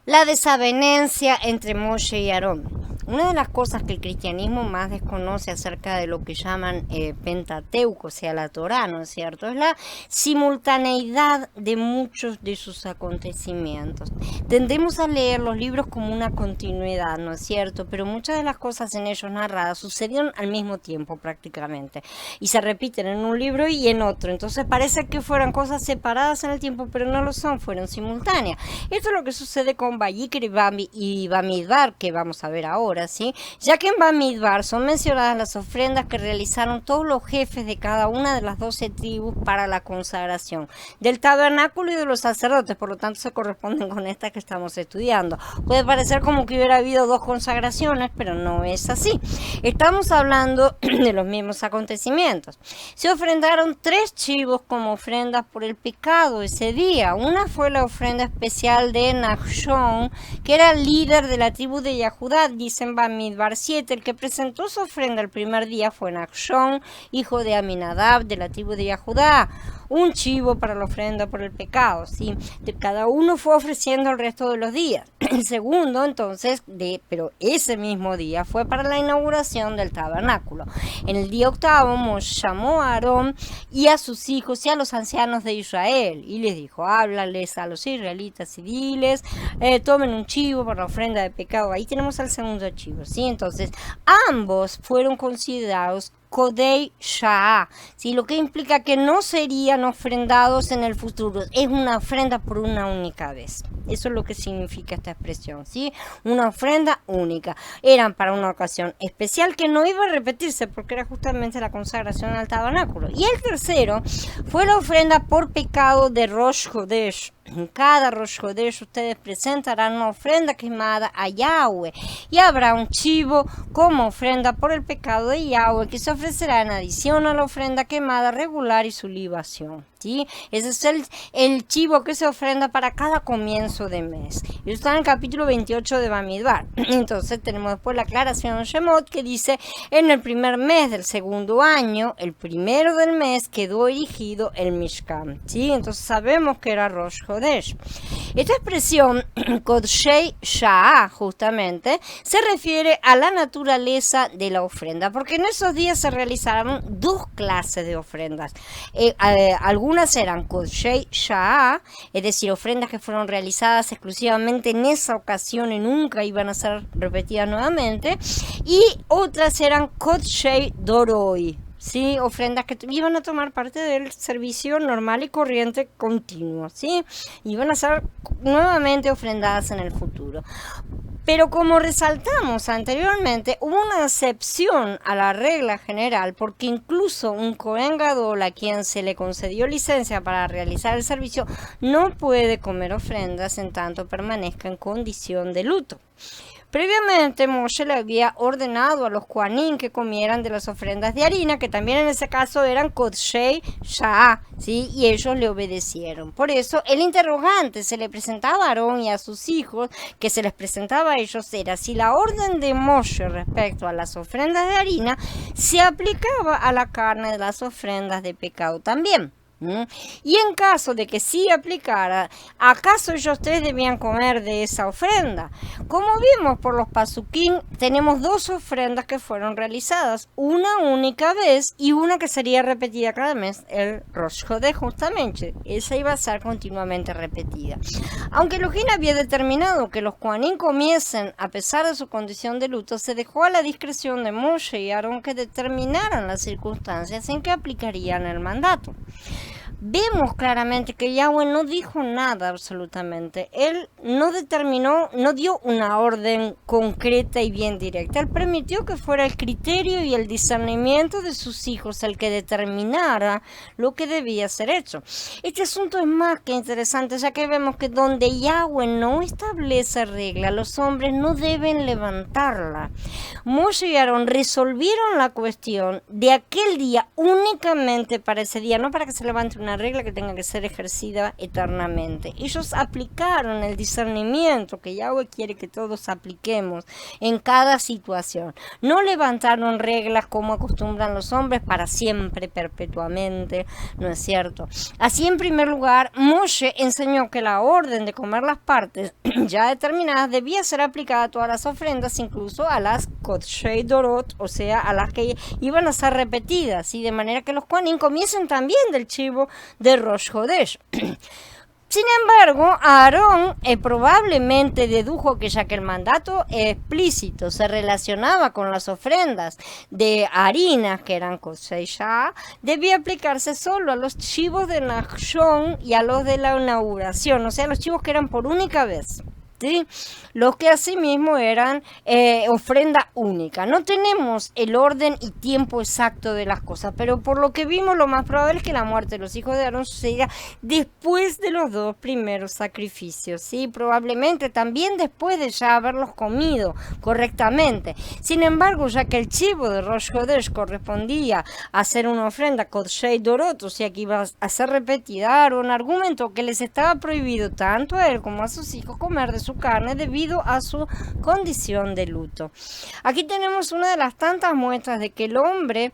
La desavenencia entre Moshe y Aarón. Una de las cosas que el cristianismo más desconoce acerca de lo que llaman Pentateuco, o sea, la Torá, ¿no es cierto? Es la simultaneidad de muchos de sus acontecimientos. Tendemos a leer los libros como una continuidad, ¿no es cierto? Pero muchas de las cosas en ellos narradas sucedieron al mismo tiempo prácticamente. Y se repiten en un libro y en otro. Entonces parece que fueran cosas separadas en el tiempo, pero no lo son, fueron simultáneas. Esto es lo que sucede con Vayikra y Bamidbar, que vamos a ver ahora, ¿sí? Ya que en Bamidbar son mencionadas las ofrendas que realizaron todos los jefes de cada una de las 12 tribus para la consagración del tabernáculo y de los sacerdotes, por lo tanto se corresponden con esta que estamos estudiando. Puede parecer como que hubiera habido 2 consagraciones, pero no es así. Estamos hablando de los mismos acontecimientos. Se ofrendaron 3 chivos como ofrendas por el pecado ese día. Una fue la ofrenda especial de Nachshon, que era el líder de la tribu de Yahudá. Dice en Bamidbar 7, el que presentó su ofrenda el primer día fue Nachshon, hijo de Aminadab, de la tribu de Yahudá. Un chivo para la ofrenda por el pecado, ¿sí? Cada uno fue ofreciendo el resto de los días. El segundo, entonces, pero ese mismo día fue para la inauguración del tabernáculo. En el día octavo, Moshe llamó a Aarón y a sus hijos y a los ancianos de Israel y les dijo: háblales a los israelitas y diles, tomen un chivo para la ofrenda de pecado. Ahí tenemos al segundo chivo, ¿sí? Entonces, ambos fueron considerados Kodei Shah, ¿sí? Lo que implica que no serían ofrendados en el futuro. Es una ofrenda por una única vez. Eso es lo que significa esta expresión, ¿sí? Una ofrenda única. Eran para una ocasión especial que no iba a repetirse porque era justamente la consagración al tabernáculo. Y el tercero fue la ofrenda por pecado de Rosh Hodesh. En cada Rosh Hodesh ustedes presentarán una ofrenda quemada a Yahweh y habrá un chivo como ofrenda por el pecado de Yahweh que se ofrecerá en adición a la ofrenda quemada regular y su libación, ¿sí? Ese es el chivo que se ofrenda para cada comienzo de mes. Y está en el capítulo 28 de Bamidbar. Entonces tenemos después la aclaración de Shemot que dice: en el primer mes del segundo año, el primero del mes, quedó erigido el Mishkan, ¿sí? Entonces sabemos que era Rosh Hodesh. Esta expresión, Kodshei Shah, justamente, se refiere a la naturaleza de la ofrenda, porque en esos días se realizaron 2 clases de ofrendas. Algunas eran Kodshei Shah, es decir, ofrendas que fueron realizadas exclusivamente en esa ocasión y nunca iban a ser repetidas nuevamente, y otras eran Kodshei Doroi, ¿sí? Ofrendas que iban a tomar parte del servicio normal y corriente continuo, ¿sí? Iban a ser nuevamente ofrendadas en el futuro. Pero como resaltamos anteriormente, hubo una excepción a la regla general, porque incluso un Kohen Gadol a quien se le concedió licencia para realizar el servicio no puede comer ofrendas en tanto permanezca en condición de luto. Previamente, Moshe le había ordenado a los Kohanim que comieran de las ofrendas de harina, que también en ese caso eran Kodshei Shah, ¿sí? Y ellos le obedecieron. Por eso, el interrogante se le presentaba a Aarón y a sus hijos, que se les presentaba a ellos, era si la orden de Moshe respecto a las ofrendas de harina se aplicaba a la carne de las ofrendas de pecado también. Y en caso de que sí aplicara, ¿acaso ellos 3 debían comer de esa ofrenda? Como vimos por los pasuquín, tenemos 2 ofrendas que fueron realizadas, una única vez y una que sería repetida cada mes, el Rosh Hodesh justamente. Esa iba a ser continuamente repetida. Aunque Elohim había determinado que los Kohanim comiesen a pesar de su condición de luto, se dejó a la discreción de Moshe y Aarón que determinaran las circunstancias en que aplicarían el mandato. Vemos claramente que Yahweh no dijo nada absolutamente. Él no determinó, no dio una orden concreta y bien directa. Él permitió que fuera el criterio y el discernimiento de sus hijos el que determinara lo que debía ser hecho. Este asunto es más que interesante, ya que vemos que donde Yahweh no establece regla, los hombres no deben levantarla. Moshe y Aarón resolvieron la cuestión de aquel día únicamente para ese día, no para que se levante una una regla que tenga que ser ejercida eternamente. Ellos aplicaron el discernimiento que Yahweh quiere que todos apliquemos en cada situación. No levantaron reglas como acostumbran los hombres para siempre, perpetuamente, ¿no es cierto? Así, en primer lugar, Moshe enseñó que la orden de comer las partes ya determinadas debía ser aplicada a todas las ofrendas, incluso a las Kodshei Dorot, o sea, a las que iban a ser repetidas, y de manera que los Kohanim comiesen también del chivo de Rosh Hodesh. Sin embargo, Aarón probablemente dedujo que ya que el mandato explícito se relacionaba con las ofrendas de harinas, que eran Kodshei Shah, debía aplicarse solo a los chivos de Nachshon y a los de la inauguración, o sea, los chivos que eran por única vez, ¿sí? Los que asimismo eran ofrenda única. No tenemos el orden y tiempo exacto de las cosas, pero por lo que vimos, lo más probable es que la muerte de los hijos de Aarón sucediera después de los 2 primeros sacrificios, ¿sí? Probablemente también después de ya haberlos comido correctamente. Sin embargo, ya que el chivo de Rosh Hodesh correspondía a hacer una ofrenda Kodshei Dorot, o sea que iba a ser repetida, Aarón argumentó que les estaba prohibido tanto a él como a sus hijos comer de su carne debido a su condición de luto. Aquí tenemos una de las tantas muestras de que el hombre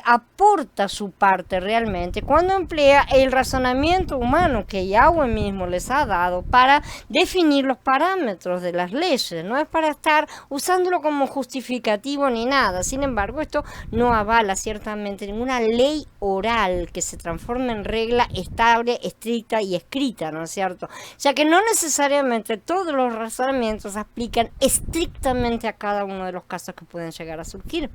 aporta su parte realmente cuando emplea el razonamiento humano que Yahweh mismo les ha dado para definir los parámetros de las leyes. No es para estar usándolo como justificativo ni nada. Sin embargo, esto no avala ciertamente ninguna ley oral que se transforme en regla estable, estricta y escrita, ¿no es cierto? Ya que no necesariamente todos los razonamientos aplican estrictamente a cada uno de los casos que pueden llegar a surgir.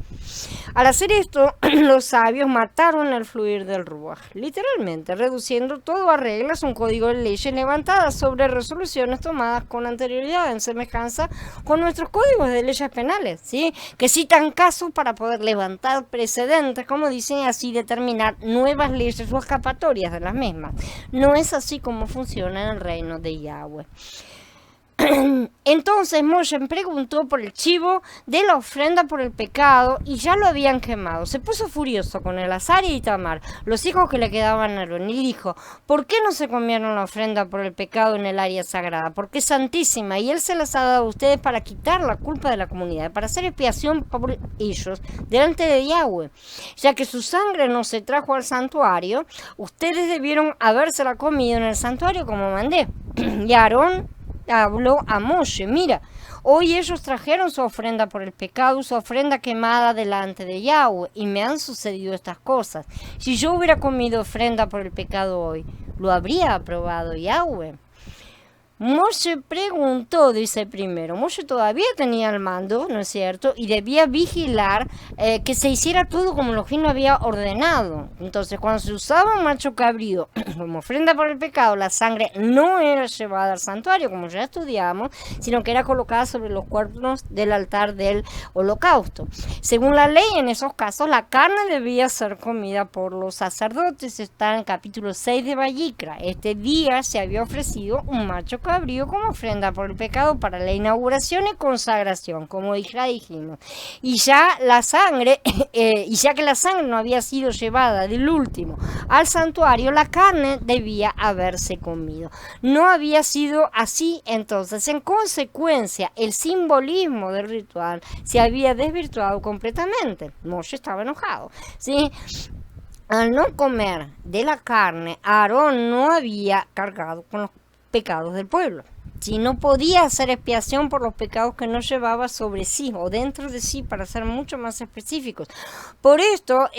Al hacer esto, los sabios mataron el fluir del Ruach, literalmente, reduciendo todo a reglas, un código de leyes levantadas sobre resoluciones tomadas con anterioridad en semejanza con nuestros códigos de leyes penales, ¿sí? Que citan casos para poder levantar precedentes, como dicen, y así determinar nuevas leyes o escapatorias de las mismas. No es así como funciona en el reino de Yahweh. Entonces Moshe preguntó por el chivo de la ofrenda por el pecado y ya lo habían quemado. Se puso furioso con Eleazar y Itamar, los hijos que le quedaban a Aarón, y dijo: ¿por qué no se comieron la ofrenda por el pecado en el área sagrada? Porque es santísima y él se las ha dado a ustedes para quitar la culpa de la comunidad, para hacer expiación por ellos delante de Yahweh. Ya que su sangre no se trajo al santuario, ustedes debieron habérsela comido en el santuario como mandé. Y Aarón habló a Moshe: mira, hoy ellos trajeron su ofrenda por el pecado, su ofrenda quemada delante de Yahweh, y me han sucedido estas cosas. Si yo hubiera comido ofrenda por el pecado hoy, ¿lo habría aprobado Yahweh? Moshe preguntó, dice primero. Moshe todavía tenía el mando, ¿no es cierto? Y debía vigilar que se hiciera todo como Elohim lo había ordenado. Entonces, cuando se usaba un macho cabrío como ofrenda por el pecado, la sangre no era llevada al santuario, como ya estudiamos, sino que era colocada sobre los cuernos del altar del holocausto. Según la ley, en esos casos, la carne debía ser comida por los sacerdotes. Está en el capítulo 6 de Vayikra. Este día se había ofrecido un macho cabrío como ofrenda por el pecado para la inauguración y consagración, como ya dijimos. Y ya la sangre, ya que la sangre no había sido llevada del último al santuario, la carne debía haberse comido. No había sido así, entonces, en consecuencia, el simbolismo del ritual se había desvirtuado completamente. Moshe estaba enojado, ¿sí? Al no comer de la carne, Aarón no había cargado con los pecados del pueblo. Si no podía hacer expiación por los pecados que no llevaba sobre sí o dentro de sí, para ser mucho más específicos. Por eso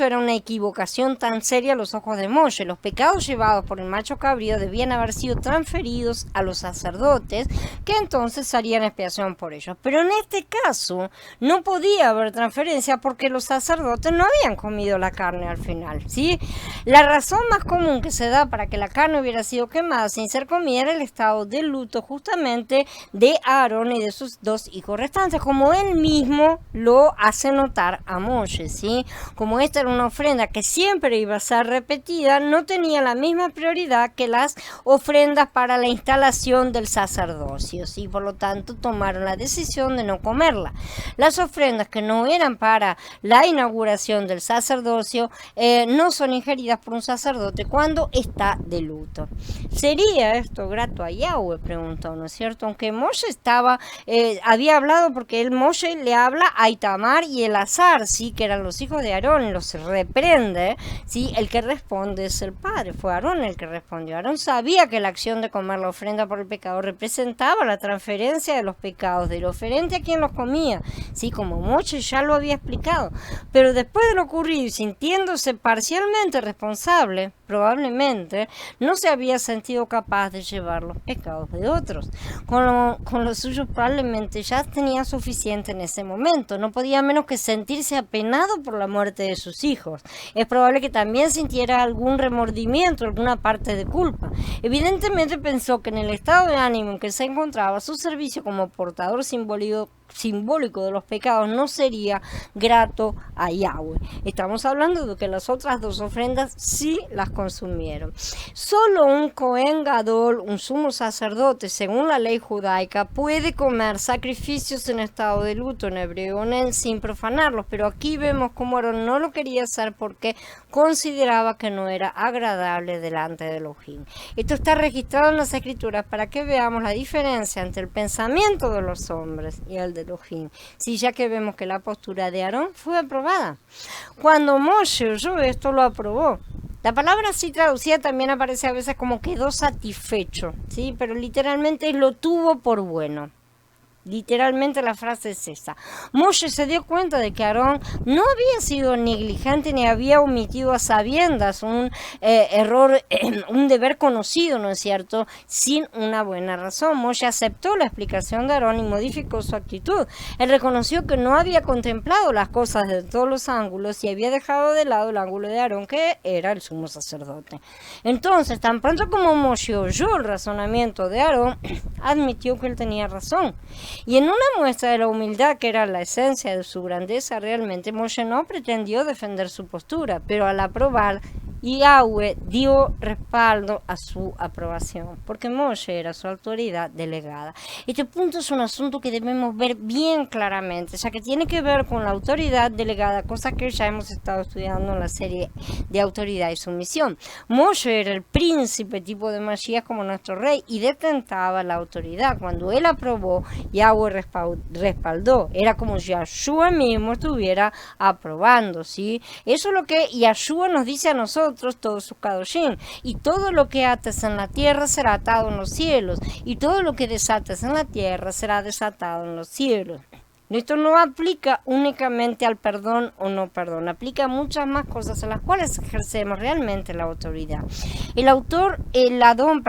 era una equivocación tan seria a los ojos de Moshe. Los pecados llevados por el macho cabrío debían haber sido transferidos a los sacerdotes, que entonces harían expiación por ellos. Pero en este caso no podía haber transferencia porque los sacerdotes no habían comido la carne al final, ¿sí? La razón más común que se da para que la carne hubiera sido quemada sin ser comida era el estado estado de luto justamente de Aarón y de sus dos hijos restantes, como él mismo lo hace notar a Moshe, ¿sí? Como esta era una ofrenda que siempre iba a ser repetida, no tenía la misma prioridad que las ofrendas para la instalación del sacerdocio, ¿sí? Por lo tanto, tomaron la decisión de no comerla. Las ofrendas que no eran para la inauguración del sacerdocio no son ingeridas por un sacerdote cuando está de luto. ¿Sería esto grato a Yahweh? Preguntó, ¿no es cierto? Aunque Moshe había hablado, porque Moshe le habla a Itamar y Elazar, ¿sí? Que eran los hijos de Aarón, los reprende, ¿sí? El que responde es el padre, fue Aarón el que respondió. Aarón sabía que la acción de comer la ofrenda por el pecado representaba la transferencia de los pecados del oferente a quien los comía, ¿sí? Como Moshe ya lo había explicado. Pero después de lo ocurrido y sintiéndose parcialmente responsable, probablemente no se había sentido capaz de llevar los pecados de otros. Con lo suyo probablemente ya tenía suficiente en ese momento. No podía menos que sentirse apenado por la muerte de sus hijos. Es probable que también sintiera algún remordimiento, alguna parte de culpa. Evidentemente pensó que en el estado de ánimo en que se encontraba, su servicio como portador simbólico de los pecados no sería grato a Yahweh. Estamos hablando de que las otras dos ofrendas sí las consumieron. Solo un Cohen Gadol, un sumo sacerdote, según la ley judaica, puede comer sacrificios en estado de luto, en hebreo onen, sin profanarlos, pero aquí vemos cómo Aarón no lo quería hacer porque consideraba que no era agradable delante de Elohim. Esto está registrado en las escrituras para que veamos la diferencia entre el pensamiento de los hombres y el de Elohim, sí, ya que vemos que la postura de Aarón fue aprobada. Cuando Moshe oyó esto, lo aprobó. La palabra así traducida también aparece a veces como quedó satisfecho, ¿sí? Pero literalmente lo tuvo por bueno. Literalmente la frase es esa. Moshe se dio cuenta de que Aarón no había sido negligente ni había omitido a sabiendas un error, un deber conocido, ¿no es cierto?, sin una buena razón. Moshe aceptó la explicación de Aarón y modificó su actitud. Él reconoció que no había contemplado las cosas desde todos los ángulos y había dejado de lado el ángulo de Aarón, que era el sumo sacerdote. Entonces, tan pronto como Moshe oyó el razonamiento de Aarón, admitió que él tenía razón. Y en una muestra de la humildad que era la esencia de su grandeza, realmente Moshe no pretendió defender su postura, pero al aprobar, Yahweh dio respaldo a su aprobación, porque Moshe era su autoridad delegada. Este punto es un asunto que debemos ver bien claramente, ya que tiene que ver con la autoridad delegada, cosa que ya hemos estado estudiando en la serie de autoridad y sumisión. Moshe era el príncipe tipo de Mashiach como nuestro rey y detentaba la autoridad. Cuando él aprobó, Yahweh respaldó. Era como si Yahshua mismo estuviera aprobando, ¿sí? Eso es lo que Yahshua nos dice a nosotros, todos sus kadoshim, y todo lo que ates en la tierra será atado en los cielos, y todo lo que desates en la tierra será desatado en los cielos. Esto no aplica únicamente al perdón o no perdón, aplica a muchas más cosas en las cuales ejercemos realmente la autoridad. El Adón,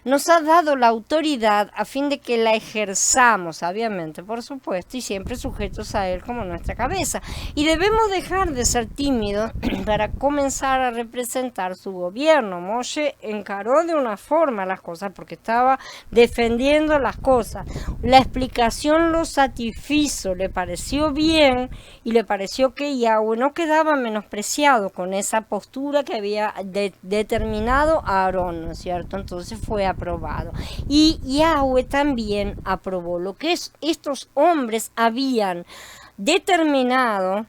nos ha dado la autoridad a fin de que la ejerzamos, sabiamente, por supuesto, y siempre sujetos a Él como nuestra cabeza. Y debemos dejar de ser tímidos para comenzar a representar su gobierno. Moshe encaró de una forma las cosas porque estaba defendiendo las cosas. La explicación lo satisfizo, le pareció bien y le pareció que Yahweh no quedaba menospreciado con esa postura que había determinado a Aarón, ¿no es cierto? Entonces fue aprobado. Y Yahweh también aprobó lo que estos hombres habían determinado,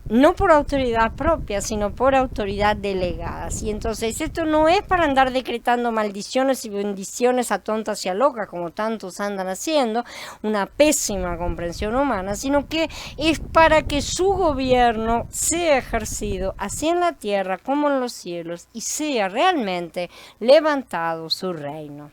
no por autoridad propia, sino por autoridad delegada. Y entonces esto no es para andar decretando maldiciones y bendiciones a tontas y a locas, como tantos andan haciendo, una pésima comprensión humana, sino que es para que su gobierno sea ejercido así en la tierra como en los cielos y sea realmente levantado su reino.